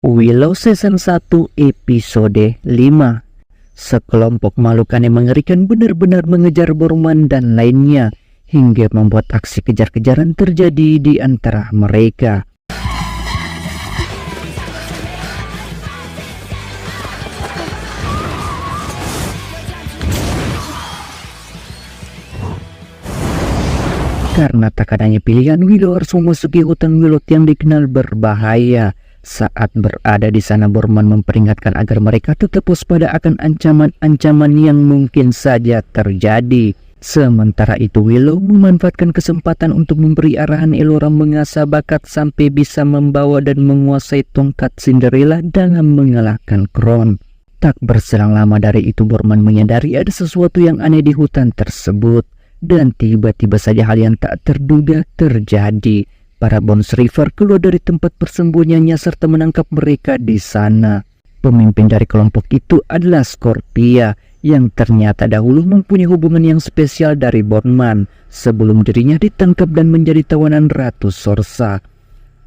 Willow Season 1 Episode 5. Sekelompok makhluk aneh mengerikan benar-benar mengejar Borman dan lainnya hingga membuat aksi kejar-kejaran terjadi di antara mereka. Karena tak adanya pilihan, Willow harus memasuki hutan Willow yang dikenal berbahaya. Saat berada di sana, Borman memperingatkan agar mereka tetap waspada akan ancaman-ancaman yang mungkin saja terjadi. Sementara itu, Willow memanfaatkan kesempatan untuk memberi arahan Elora mengasah bakat sampai bisa membawa dan menguasai tongkat Cinderella dalam mengalahkan Kron. Tak berselang lama dari itu, Borman menyadari ada sesuatu yang aneh di hutan tersebut. Dan tiba-tiba saja hal yang tak terduga terjadi. Para Bones Reaver keluar dari tempat persembunyiannya serta menangkap mereka di sana. Pemimpin dari kelompok itu adalah Scorpia, yang ternyata dahulu mempunyai hubungan yang spesial dari Borman sebelum dirinya ditangkap dan menjadi tawanan Ratu Sorsa.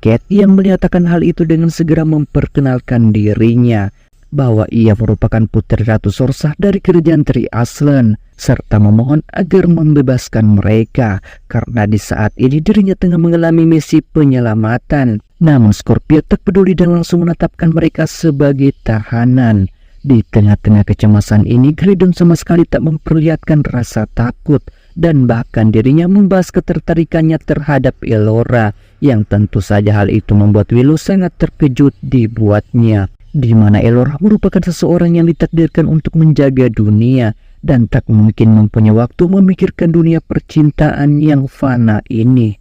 Cat yang menyatakan hal itu dengan segera memperkenalkan dirinya bahwa ia merupakan putri Ratu Sorsa dari kerajaan Tri Aslan, serta memohon agar membebaskan mereka karena di saat ini dirinya tengah mengalami misi penyelamatan. Namun Scorpio tak peduli dan langsung menetapkan mereka sebagai tahanan. Di tengah-tengah kecemasan ini, Graydon sama sekali tak memperlihatkan rasa takut dan bahkan dirinya membahas ketertarikannya terhadap Elora, yang tentu saja hal itu membuat Willow sangat terkejut dibuatnya. Di mana Elora merupakan seseorang yang ditakdirkan untuk menjaga dunia dan tak mungkin mempunyai waktu memikirkan dunia percintaan yang fana ini.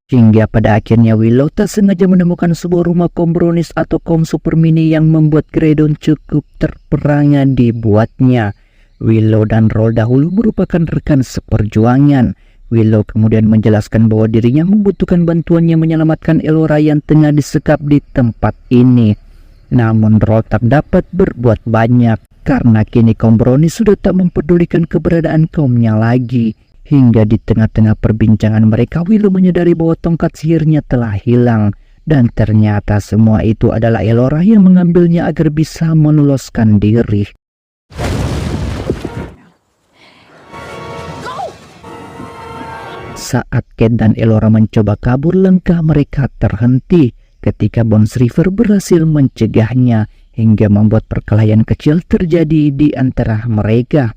Hingga pada akhirnya Willow tak sengaja menemukan sebuah rumah kompronis atau kaum super mini yang membuat Graydon cukup terperangah dibuatnya. Willow dan Roll dahulu merupakan rekan seperjuangan. Willow kemudian menjelaskan bahwa dirinya membutuhkan bantuannya menyelamatkan Elora yang tengah disekap di tempat ini. Namun Roll tak dapat berbuat banyak karena kini kaum brownie sudah tak mempedulikan keberadaan kaumnya lagi. Hingga di tengah-tengah perbincangan mereka, Willow menyadari bahwa tongkat sihirnya telah hilang. Dan ternyata semua itu adalah Elora yang mengambilnya agar bisa meloloskan diri. Saat Cat dan Elora mencoba kabur, langkah mereka terhenti ketika Bones Reaver berhasil mencegahnya hingga membuat perkelahian kecil terjadi di antara mereka.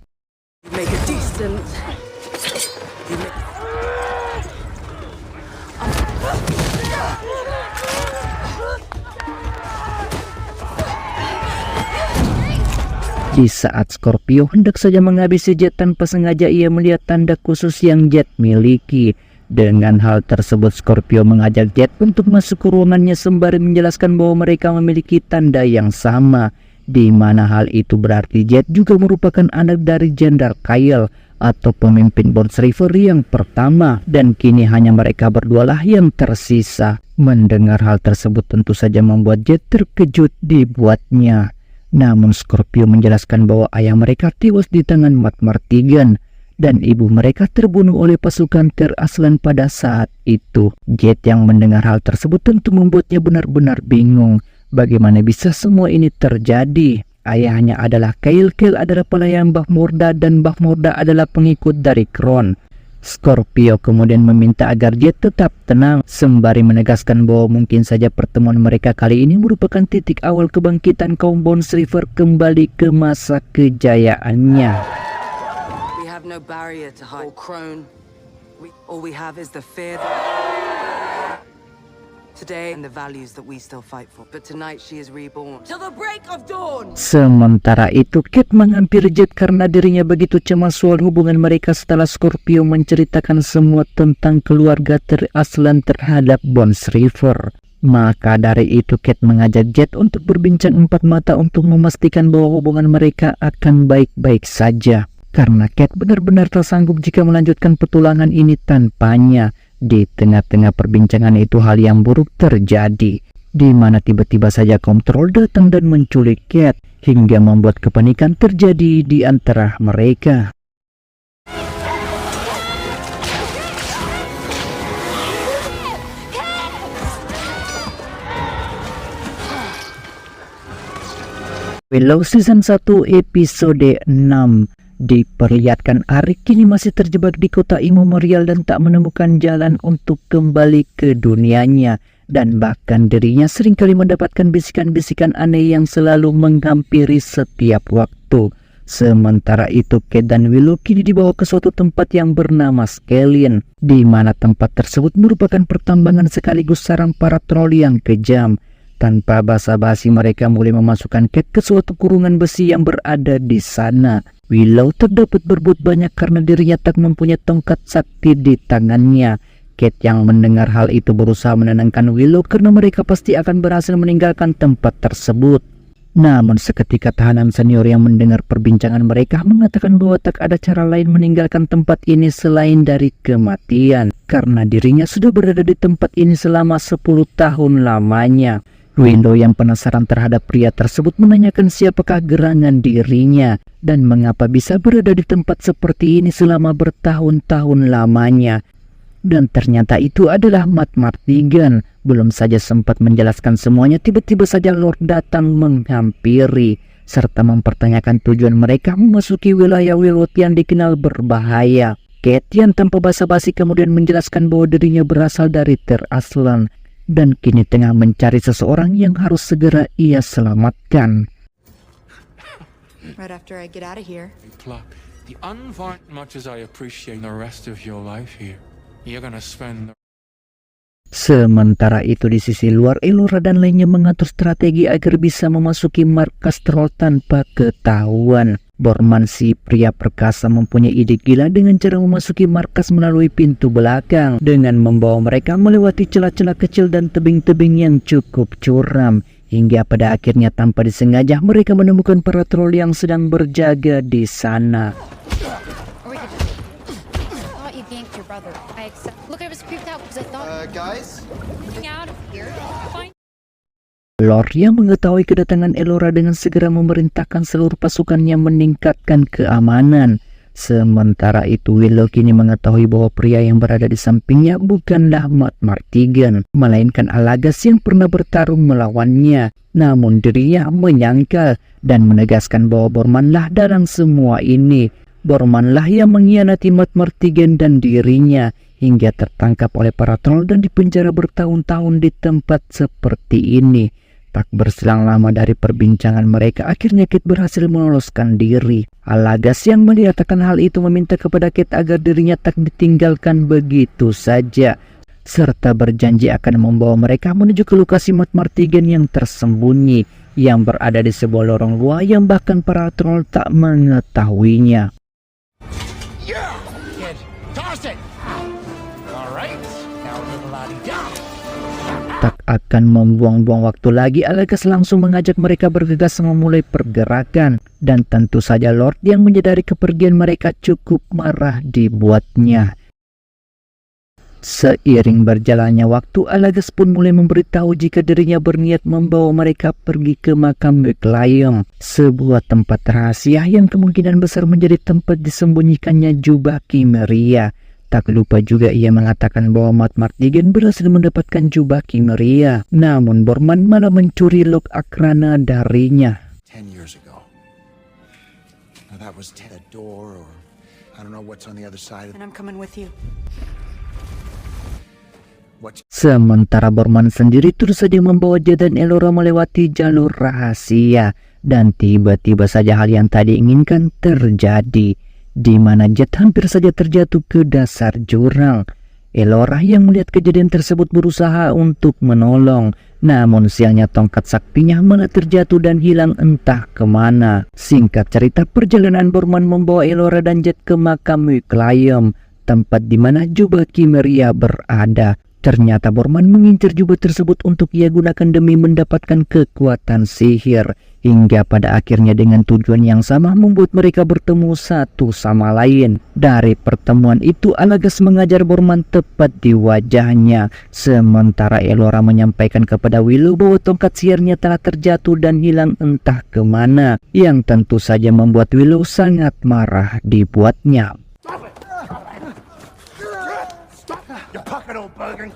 Di saat Scorpio hendak saja menghabisi Jet, tanpa sengaja ia melihat tanda khusus yang Jet miliki. Dengan hal tersebut, Scorpio mengajak Jet untuk masuk ke ruangannya sembari menjelaskan bahwa mereka memiliki tanda yang sama. Di mana hal itu berarti Jet juga merupakan anak dari Jenderal Kyle atau pemimpin Bones Reaver yang pertama. Dan kini hanya mereka berdualah yang tersisa. Mendengar hal tersebut tentu saja membuat Jet terkejut dibuatnya. Namun Scorpio menjelaskan bahwa ayah mereka tewas di tangan Mat Martigan dan ibu mereka terbunuh oleh pasukan Ter Aslan pada saat itu. Jet yang mendengar hal tersebut tentu membuatnya benar-benar bingung. Bagaimana bisa semua ini terjadi? Ayahnya adalah Kyle adalah pelayan Bah Morda dan Bah Morda adalah pengikut dari Kron. Scorpio kemudian meminta agar Jet tetap tenang sembari menegaskan bahwa mungkin saja pertemuan mereka kali ini merupakan titik awal kebangkitan kaum Bones Reaver kembali ke masa kejayaannya. We have no barrier to hide Kron. All we have is the fear today and the values that we still fight for. But tonight she is reborn. Till the break of dawn. Sementara itu, Cat menghampiri Jet karena dirinya begitu cemas soal hubungan mereka setelah Scorpio menceritakan semua tentang keluarga Ter Aslan terhadap Bones Reaver. Maka dari itu Cat mengajak Jet untuk berbincang empat mata untuk memastikan bahwa hubungan mereka akan baik-baik saja. Karena Cat benar-benar tersanggup jika melanjutkan petualangan ini tanpanya. Di tengah-tengah perbincangan itu hal yang buruk terjadi, di mana tiba-tiba saja kaum troll datang dan menculik Cat hingga membuat kepanikan terjadi di antara mereka. Willow Season 1 episode 6 diperlihatkan Arik kini masih terjebak di kota Immemorial dan tak menemukan jalan untuk kembali ke dunianya, dan bahkan dirinya seringkali mendapatkan bisikan-bisikan aneh yang selalu menghampiri setiap waktu. Sementara itu Kate dan Willow kini dibawa ke suatu tempat yang bernama Skellin, di mana tempat tersebut merupakan pertambangan sekaligus sarang para troll yang kejam. Tanpa basa-basi mereka mulai memasukkan Kate ke suatu kurungan besi yang berada di sana. Willow tak dapat berbuat banyak karena dirinya tak mempunyai tongkat sakti di tangannya. Kate yang mendengar hal itu berusaha menenangkan Willow karena mereka pasti akan berhasil meninggalkan tempat tersebut. Namun seketika tahanan senior yang mendengar perbincangan mereka mengatakan bahwa tak ada cara lain meninggalkan tempat ini selain dari kematian, karena dirinya sudah berada di tempat ini selama 10 tahun lamanya. Willow yang penasaran terhadap pria tersebut menanyakan siapakah gerangan dirinya dan mengapa bisa berada di tempat seperti ini selama bertahun-tahun lamanya. Dan ternyata itu adalah Matt Martigan. Belum saja sempat menjelaskan semuanya, tiba-tiba saja Lord datang menghampiri serta mempertanyakan tujuan mereka memasuki wilayah Willowwood yang dikenal berbahaya. Kate yang tanpa basa-basi kemudian menjelaskan bahwa dirinya berasal dari Ter Aslan dan kini tengah mencari seseorang yang harus segera ia selamatkan. Right after I get out of here. The unviolent, much as I appreciate the rest of your life here, you're gonna spend. Sementara itu di sisi luar, Elora dan lainnya mengatur strategi agar bisa memasuki markas troll tanpa ketahuan. Borman, si pria perkasa, mempunyai ide gila dengan cara memasuki markas melalui pintu belakang dengan membawa mereka melewati celah-celah kecil dan tebing-tebing yang cukup curam. Hingga pada akhirnya tanpa disengaja mereka menemukan para troll yang sedang berjaga di sana. Lord yang mengetahui kedatangan Elora dengan segera memerintahkan seluruh pasukannya meningkatkan keamanan. Sementara itu Willow kini mengetahui bahwa pria yang berada di sampingnya bukanlah Matt Martigan, melainkan Alagas yang pernah bertarung melawannya. Namun dirinya menyangkal dan menegaskan bahwa Bormanlah dalam semua ini. Bormanlah yang mengkhianati Matt Martigan dan dirinya hingga tertangkap oleh para troll dan dipenjara bertahun-tahun di tempat seperti ini. Tak berselang lama dari perbincangan mereka, akhirnya Kate berhasil meloloskan diri. Alagas yang melihatkan hal itu meminta kepada Kate agar dirinya tak ditinggalkan begitu saja, serta berjanji akan membawa mereka menuju ke lokasi Matt Martigan yang tersembunyi, yang berada di sebuah lorong gua yang bahkan para troll tak mengetahuinya. Tak akan membuang-buang waktu lagi, Alagas langsung mengajak mereka bergegas memulai pergerakan. Dan tentu saja Lord yang menyadari kepergian mereka cukup marah dibuatnya. Seiring berjalannya waktu, Alagas pun mulai memberitahu jika dirinya berniat membawa mereka pergi ke makam Beklayong, sebuah tempat rahasia yang kemungkinan besar menjadi tempat disembunyikannya jubah Kimeria. Tak lupa juga ia mengatakan bahwa Matt Martigan berhasil mendapatkan jubah Kimeria, namun Borman malah mencuri lock Akrana darinya. 10 years ago. Now that was the door, or I don't know what's on the other side. And I'm coming with you. Sementara Borman sendiri terus saja membawa Jed dan Elora melewati jalur rahasia, dan tiba-tiba saja hal yang tadi inginkan terjadi, di mana Jed hampir saja terjatuh ke dasar jurang. Elora yang melihat kejadian tersebut berusaha untuk menolong, namun sialnya tongkat saktinya malah terjatuh dan hilang entah kemana. Singkat cerita, perjalanan Borman membawa Elora dan Jed ke makam Beklayong, tempat di mana jubah Kimeria berada. Ternyata Borman mengincar jubah tersebut untuk ia gunakan demi mendapatkan kekuatan sihir, hingga pada akhirnya dengan tujuan yang sama membuat mereka bertemu satu sama lain. Dari pertemuan itu Alagas mengajar Borman tepat di wajahnya, sementara Elora menyampaikan kepada Willow bahwa tongkat sihirnya telah terjatuh dan hilang entah kemana, yang tentu saja membuat Willow sangat marah dibuatnya. You pocket old bugger.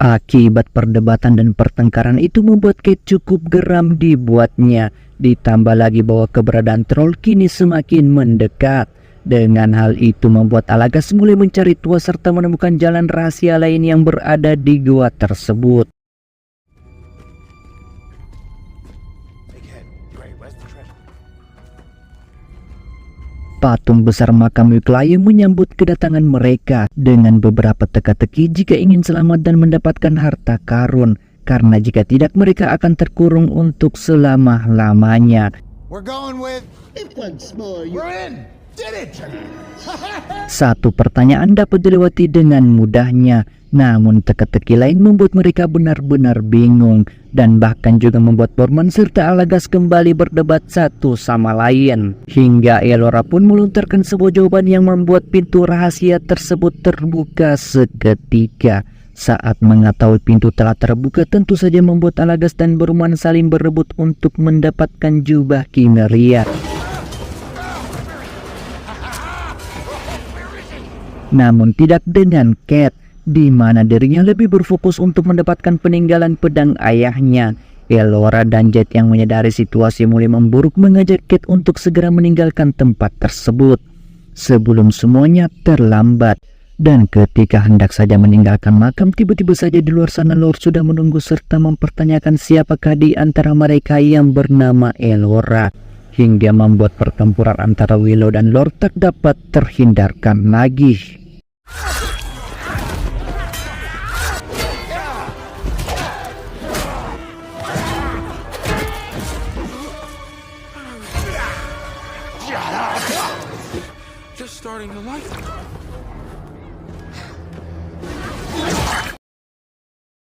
Akibat perdebatan dan pertengkaran itu membuat Kate cukup geram dibuatnya. Ditambah lagi bahwa keberadaan troll kini semakin mendekat. Dengan hal itu membuat Alagas mulai mencari Tua serta menemukan jalan rahasia lain yang berada di gua tersebut. Patung besar makam Wicklaim menyambut kedatangan mereka dengan beberapa teka-teki jika ingin selamat dan mendapatkan harta karun. Karena jika tidak mereka akan terkurung untuk selama-lamanya. We're going with... We're in! Did it! Satu pertanyaan dapat dilewati dengan mudahnya, namun teka-teki lain membuat mereka benar-benar bingung dan bahkan juga membuat Borman serta Alagas kembali berdebat satu sama lain. Hingga Elora pun melontarkan sebuah jawaban yang membuat pintu rahasia tersebut terbuka seketika. Saat mengetahui pintu telah terbuka, tentu saja membuat Alagas dan Borman saling berebut untuk mendapatkan jubah Kymria. Namun tidak dengan Kate, di mana dirinya lebih berfokus untuk mendapatkan peninggalan pedang ayahnya. Elora dan Jet yang menyadari situasi mulai memburuk mengajak Kate untuk segera meninggalkan tempat tersebut sebelum semuanya terlambat. Dan ketika hendak saja meninggalkan makam, tiba-tiba saja di luar sana Lord sudah menunggu serta mempertanyakan siapakah di antara mereka yang bernama Elora. Hingga membuat pertempuran antara Willow dan Lord tak dapat terhindarkan lagi. Just starting to like it.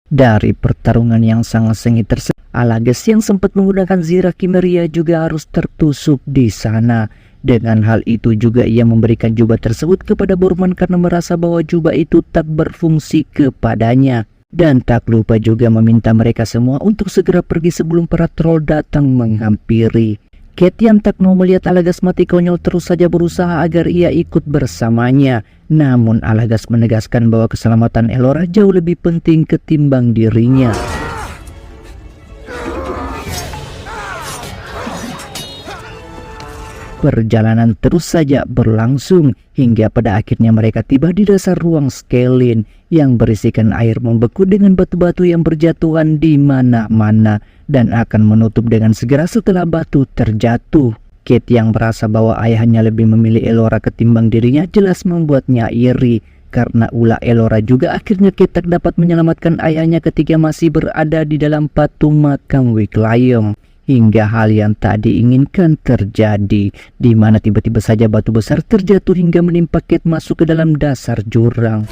Dari pertarungan yang sangat sengit tersebut, Alagas yang sempat menggunakan zirah Kymria juga harus tertusuk di sana. Dengan hal itu juga ia memberikan jubah tersebut kepada Borman karena merasa bahwa jubah itu tak berfungsi kepadanya. Dan tak lupa juga meminta mereka semua untuk segera pergi sebelum para troll datang menghampiri. Kate yang tak mau melihat Alagas mati konyol terus saja berusaha agar ia ikut bersamanya. Namun Alagas menegaskan bahwa keselamatan Elora jauh lebih penting ketimbang dirinya. Perjalanan terus saja berlangsung hingga pada akhirnya mereka tiba di dasar ruang Skelin yang berisikan air membeku dengan batu-batu yang berjatuhan di mana-mana dan akan menutup dengan segera setelah batu terjatuh. Kate yang merasa bahwa ayahnya lebih memilih Elora ketimbang dirinya jelas membuatnya iri. Karena ulah Elora juga akhirnya Kate tak dapat menyelamatkan ayahnya ketika masih berada di dalam patung makam Wicklaim. Hingga hal yang tak diinginkan terjadi, di mana tiba-tiba saja batu besar terjatuh hingga menimpa Kate masuk ke dalam dasar jurang.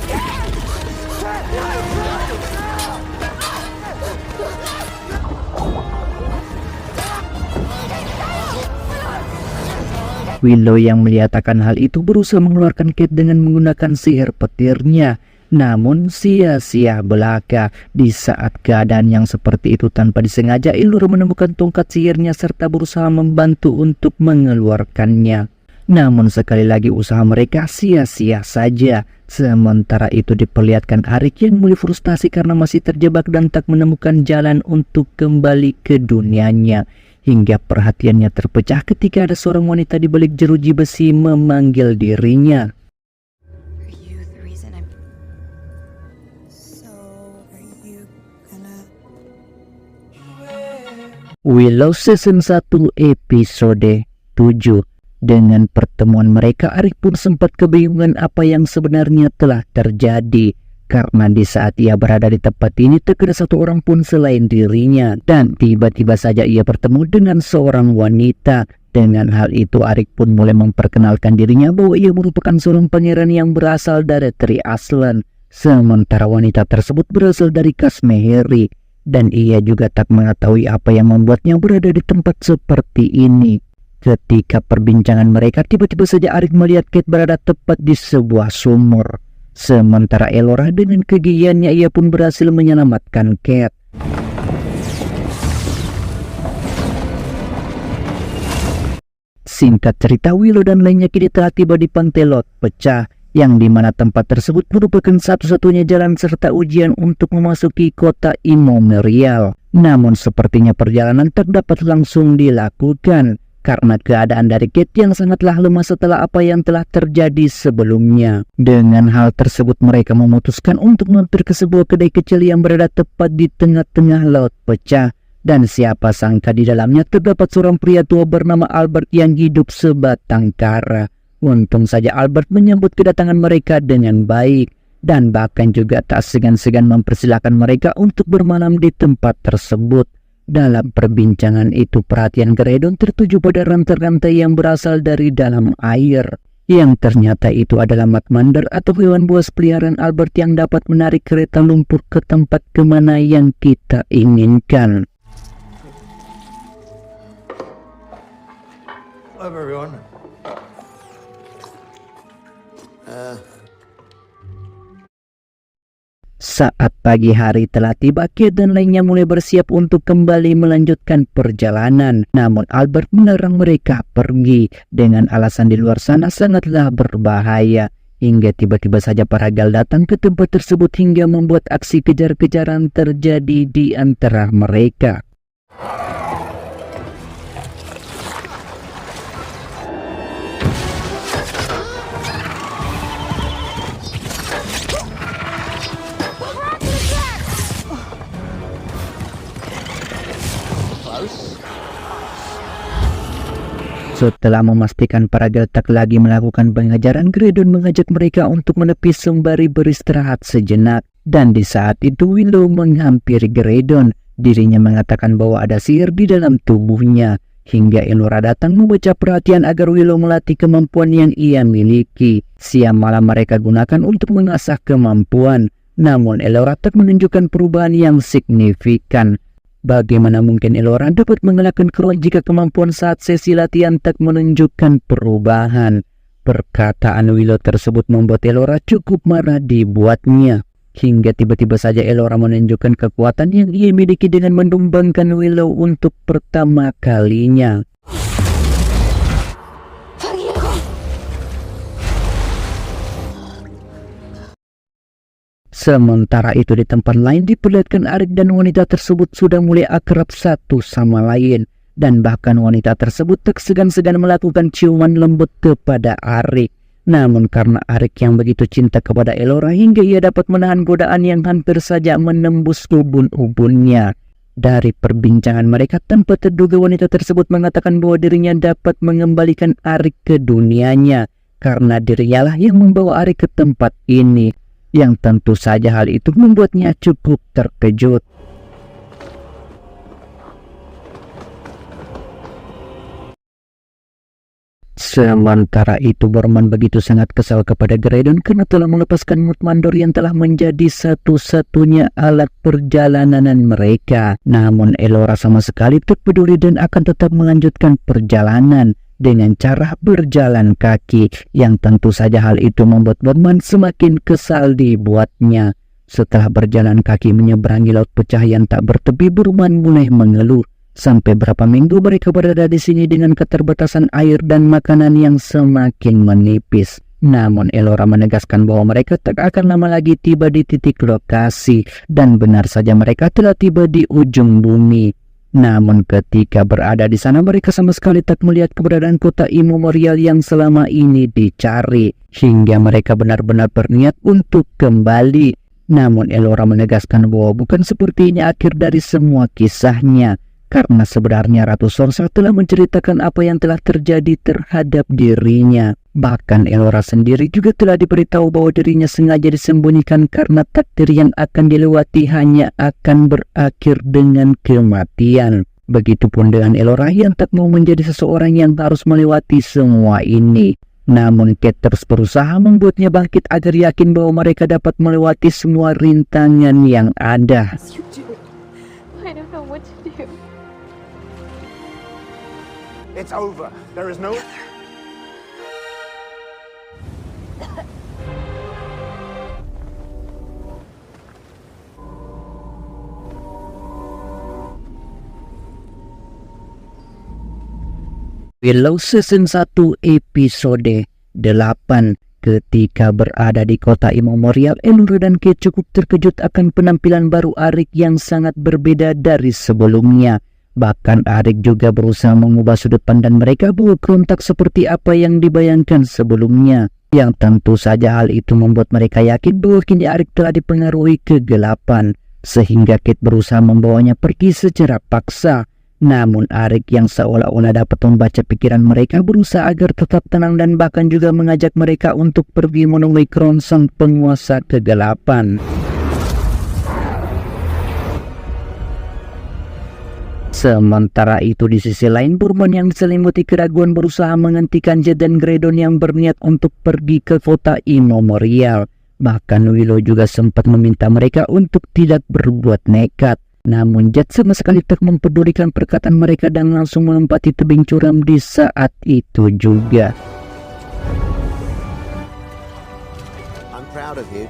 Willow yang melihat akan hal itu berusaha mengeluarkan Kate dengan menggunakan sihir petirnya. Namun sia-sia belaka. Di saat keadaan yang seperti itu tanpa disengaja, Elora menemukan tongkat sihirnya serta berusaha membantu untuk mengeluarkannya. Namun sekali lagi usaha mereka sia-sia saja. Sementara itu diperlihatkan Arik yang mulai frustasi karena masih terjebak dan tak menemukan jalan untuk kembali ke dunianya. Hingga perhatiannya terpecah ketika ada seorang wanita di balik jeruji besi memanggil dirinya. Willow Season 1 episode 7. Dengan pertemuan mereka, Arik pun sempat kebingungan apa yang sebenarnya telah terjadi. Karena di saat ia berada di tempat ini tak ada satu orang pun selain dirinya. Dan tiba-tiba saja ia bertemu dengan seorang wanita. Dengan hal itu Arik pun mulai memperkenalkan dirinya bahwa ia merupakan seorang pangeran yang berasal dari Tri Aslan. Sementara wanita tersebut berasal dari Kasmeheri. Dan ia juga tak mengetahui apa yang membuatnya berada di tempat seperti ini. Ketika perbincangan mereka, tiba-tiba saja Arik melihat Kate berada tepat di sebuah sumur. Sementara Elora dengan kegigihannya ia pun berhasil menyelamatkan Kate. Singkat cerita, Willow dan lainnya kini telah tiba di pantai Lot pecah yang dimana tempat tersebut merupakan satu-satunya jalan serta ujian untuk memasuki kota Imomerial. Namun sepertinya perjalanan tak dapat langsung dilakukan karena keadaan dari Kate yang sangatlah lemah setelah apa yang telah terjadi sebelumnya. Dengan hal tersebut mereka memutuskan untuk mampir ke sebuah kedai kecil yang berada tepat di tengah-tengah laut pecah. Dan siapa sangka di dalamnya terdapat seorang pria tua bernama Albert yang hidup sebatang kara. Untung saja Albert menyambut kedatangan mereka dengan baik dan bahkan juga tak segan-segan mempersilahkan mereka untuk bermalam di tempat tersebut. Dalam perbincangan itu perhatian Geredon tertuju pada rantai-rantai yang berasal dari dalam air. Yang ternyata itu adalah Magmander atau hewan buas peliharaan Albert yang dapat menarik kereta lumpur ke tempat kemana yang kita inginkan. Hello, everyone. Saat pagi hari telah tiba, Kate dan lainnya mulai bersiap untuk kembali melanjutkan perjalanan. Namun Albert melarang mereka pergi dengan alasan di luar sana sangatlah berbahaya. Hingga tiba-tiba saja para Gal datang ke tempat tersebut hingga membuat aksi kejar-kejaran terjadi di antara mereka. Setelah memastikan para Gal tak lagi melakukan pengejaran, Geredon mengajak mereka untuk menepis sembari beristirahat sejenak. Dan di saat itu Willow menghampiri Geredon. Dirinya mengatakan bahwa ada sihir di dalam tubuhnya. Hingga Elora datang memecah perhatian agar Willow melatih kemampuan yang ia miliki. Siang malam mereka gunakan untuk mengasah kemampuan. Namun Elora tak menunjukkan perubahan yang signifikan. Bagaimana mungkin Elora dapat mengalahkan Crow jika kemampuan saat sesi latihan tak menunjukkan perubahan? Perkataan Willow tersebut membuat Elora cukup marah dibuatnya. Hingga tiba-tiba saja Elora menunjukkan kekuatan yang ia miliki dengan menumbangkan Willow untuk pertama kalinya. Sementara itu di tempat lain diperlihatkan Arik dan wanita tersebut sudah mulai akrab satu sama lain. Dan bahkan wanita tersebut tak segan-segan melakukan ciuman lembut kepada Arik. Namun karena Arik yang begitu cinta kepada Elora hingga ia dapat menahan godaan yang hampir saja menembus ubun-ubunnya. Dari perbincangan mereka tanpa terduga wanita tersebut mengatakan bahwa dirinya dapat mengembalikan Arik ke dunianya. Karena dirinya lah yang membawa Arik ke tempat ini. Yang tentu saja hal itu membuatnya cukup terkejut. Sementara itu Borman begitu sangat kesal kepada Geredon karena telah melepaskan Magmander yang telah menjadi satu-satunya alat perjalanan mereka. Namun Elora sama sekali tak peduli dan akan tetap melanjutkan perjalanan dengan cara berjalan kaki, yang tentu saja hal itu membuat Borman semakin kesal dibuatnya. Setelah berjalan kaki menyeberangi laut pecah yang tak bertepi, Borman mulai mengeluh. Sampai berapa minggu mereka berada di sini dengan keterbatasan air dan makanan yang semakin menipis. Namun Elora menegaskan bahwa mereka tak akan lama lagi tiba di titik lokasi, dan benar saja mereka telah tiba di ujung bumi. Namun ketika berada di sana mereka sama sekali tak melihat keberadaan kota Imomerial yang selama ini dicari, hingga mereka benar-benar berniat untuk kembali. Namun Elora menegaskan bahwa bukan seperti ini akhir dari semua kisahnya, karena sebenarnya Ratu Sorsa telah menceritakan apa yang telah terjadi terhadap dirinya. Bahkan Elora sendiri juga telah diberitahu bahwa dirinya sengaja disembunyikan karena takdir yang akan dilewati hanya akan berakhir dengan kematian. Begitupun dengan Elora yang tak mau menjadi seseorang yang harus melewati semua ini. Namun Kate terus berusaha membuatnya bangkit agar yakin bahwa mereka dapat melewati semua rintangan yang ada. You do. I don't know what to do. It's over. There is no... Willow Season 1 episode 8. Ketika berada di kota Imemorial, Elora dan Kate cukup terkejut akan penampilan baru Arik yang sangat berbeda dari sebelumnya. Bahkan Arik juga berusaha mengubah sudut pandang mereka bahwa Kron tak seperti apa yang dibayangkan sebelumnya. Yang tentu saja hal itu membuat mereka yakin bahwa kini Arik telah dipengaruhi kegelapan. Sehingga Kate berusaha membawanya pergi secara paksa. Namun Arik yang seolah-olah dapat membaca pikiran mereka berusaha agar tetap tenang dan bahkan juga mengajak mereka untuk pergi menemui Kron sang penguasa kegelapan. Sementara itu di sisi lain, Burman yang diselimuti keraguan berusaha menghentikan Jet dan Gredon yang berniat untuk pergi ke kota Imemorial. Bahkan Willow juga sempat meminta mereka untuk tidak berbuat nekat. Namun Jet sama sekali tak mempedulikan perkataan mereka dan langsung menempati tebing curam di saat itu juga. I'm proud of you.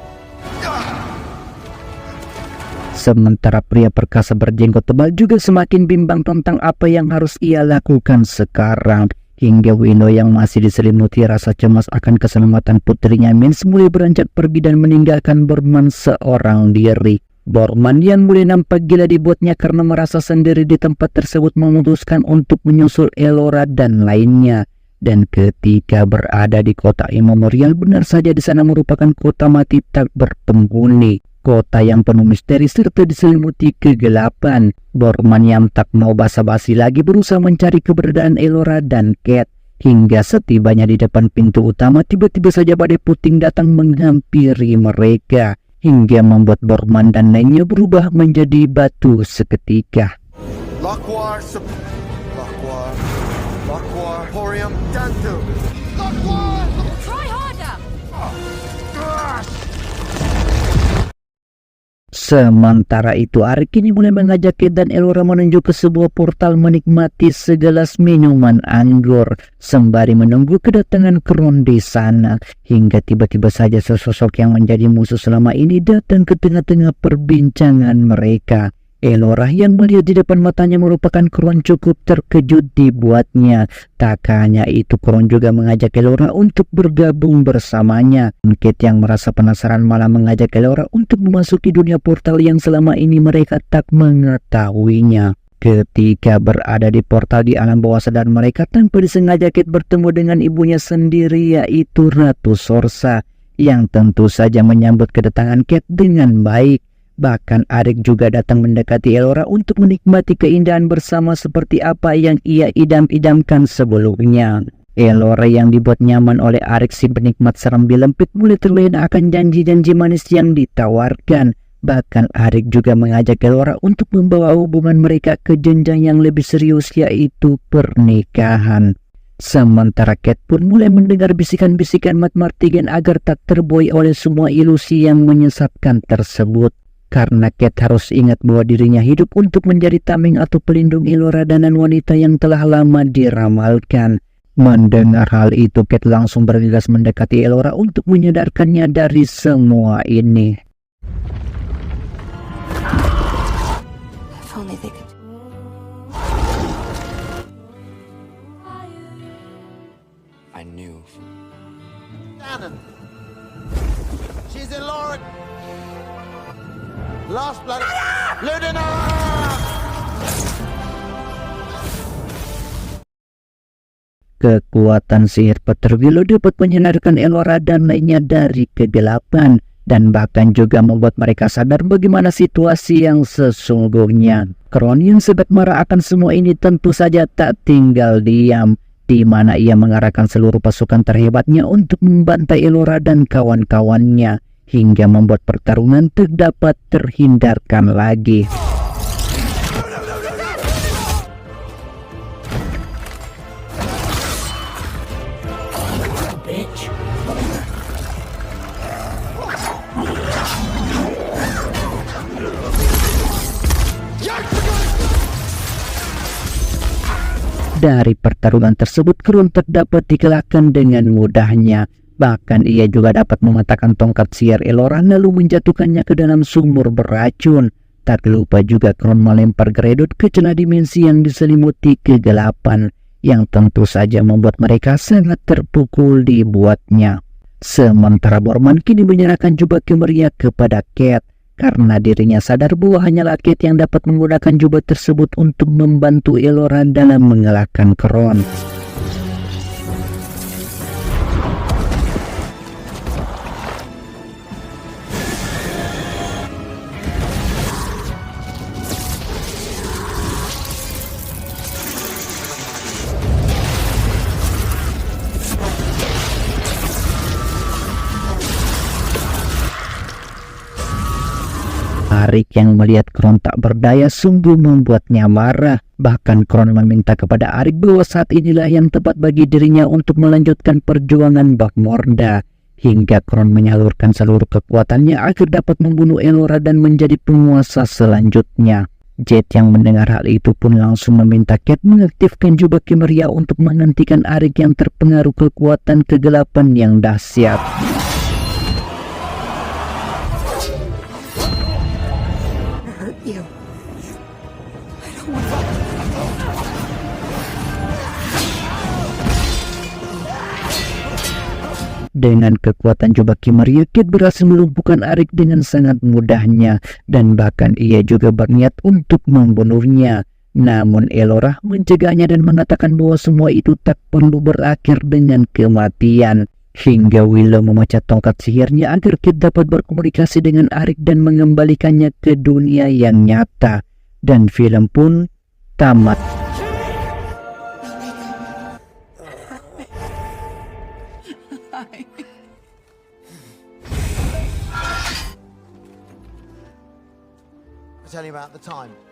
Sementara pria perkasa berjenggot tebal juga semakin bimbang tentang apa yang harus ia lakukan sekarang. Hingga Willow yang masih diselimuti rasa cemas akan keselamatan putrinya Mins mulai beranjak pergi dan meninggalkan Burman seorang diri. Burman yang mulai nampak gila dibuatnya karena merasa sendiri di tempat tersebut memutuskan untuk menyusul Elora dan lainnya. Dan ketika berada di kota Imemorial, benar saja di sana merupakan kota mati tak berpenghuni. Kota yang penuh misteri serta diselimuti kegelapan. Burman yang tak mau basa-basi lagi berusaha mencari keberadaan Elora dan Kate. Hingga setibanya di depan pintu utama, tiba-tiba saja badai puting datang menghampiri mereka. Hingga membuat Burman dan lainnya berubah menjadi batu seketika. Lakwar, Horium, Dantu. Lakwar! Try harder! Sementara itu, Arik kini mulai mengajak Kate dan Elora menuju ke sebuah portal menikmati segelas minuman anggur sembari menunggu kedatangan Kron di sana. Hingga tiba-tiba saja sosok yang menjadi musuh selama ini datang ke tengah-tengah perbincangan mereka. Elora yang melihat di depan matanya merupakan Kron cukup terkejut dibuatnya. Tak hanya itu, Kron juga mengajak Elora untuk bergabung bersamanya. Kate yang merasa penasaran malah mengajak Elora untuk memasuki dunia portal yang selama ini mereka tak mengetahuinya. Ketika berada di portal di alam bawah sadar mereka, tanpa disengaja Kate bertemu dengan ibunya sendiri, yaitu Ratu Sorsa, yang tentu saja menyambut kedatangan Kate dengan baik. Bahkan Arik juga datang mendekati Elora untuk menikmati keindahan bersama seperti apa yang ia idam-idamkan sebelumnya. Elora yang dibuat nyaman oleh Arik si penikmat seram dilempit mulai terlena akan janji-janji manis yang ditawarkan. Bahkan Arik juga mengajak Elora untuk membawa hubungan mereka ke jenjang yang lebih serius, yaitu pernikahan. Sementara Kate pun mulai mendengar bisikan-bisikan Mat Martigan agar tak terbuai oleh semua ilusi yang menyesatkan tersebut. Karena Kate harus ingat bahwa dirinya hidup untuk menjadi tameng atau pelindung Elora dan wanita yang telah lama diramalkan. Mendengar hal itu, Kate langsung bergegas mendekati Elora untuk menyadarkannya dari semua ini. If only they could. I knew. Shannon. She's in Lauren. Last blood. Ludina! Kekuatan sihir Peter Willow dapat menyadarkan Elora dan lainnya dari kegelapan. Dan bahkan juga membuat mereka sadar bagaimana situasi yang sesungguhnya. Kron yang sebab marah akan semua ini tentu saja tak tinggal diam, di mana ia mengarahkan seluruh pasukan terhebatnya untuk membantai Elora dan kawan-kawannya, hingga membuat pertarungan tak dapat terhindarkan lagi. Dari pertarungan tersebut, Kron tak dapat dikalahkan dengan mudahnya. Bahkan ia juga dapat mematahkan tongkat sihir Elora lalu menjatuhkannya ke dalam sumur beracun. Tak lupa juga Kron melempar Gredot ke celah dimensi yang diselimuti kegelapan, yang tentu saja membuat mereka sangat terpukul dibuatnya. Sementara Borman kini menyerahkan jubah Kmeria kepada Kate karena dirinya sadar bahwa hanyalah Kate yang dapat menggunakan jubah tersebut untuk membantu Elora dalam mengalahkan Kron. Arik yang melihat Kron tak berdaya sungguh membuatnya marah. Bahkan Kron meminta kepada Arik bahwa saat inilah yang tepat bagi dirinya untuk melanjutkan perjuangan Bagmorda. Hingga Kron menyalurkan seluruh kekuatannya agar dapat membunuh Elora dan menjadi penguasa selanjutnya. Jet yang mendengar hal itu pun langsung meminta Kate mengaktifkan jubah Kmeria untuk menghentikan Arik yang terpengaruh kekuatan kegelapan yang dahsyat. Dengan kekuatan jubah Kmeria, Kate berhasil melumpuhkan Arik dengan sangat mudahnya, dan bahkan ia juga berniat untuk membunuhnya. Namun Elora mencegahnya dan mengatakan bahwa semua itu tak perlu berakhir dengan kematian. Hingga Willow memecah tongkat sihirnya agar Kate dapat berkomunikasi dengan Arik dan mengembalikannya ke dunia yang nyata. Dan film pun tamat. I'll tell you about the time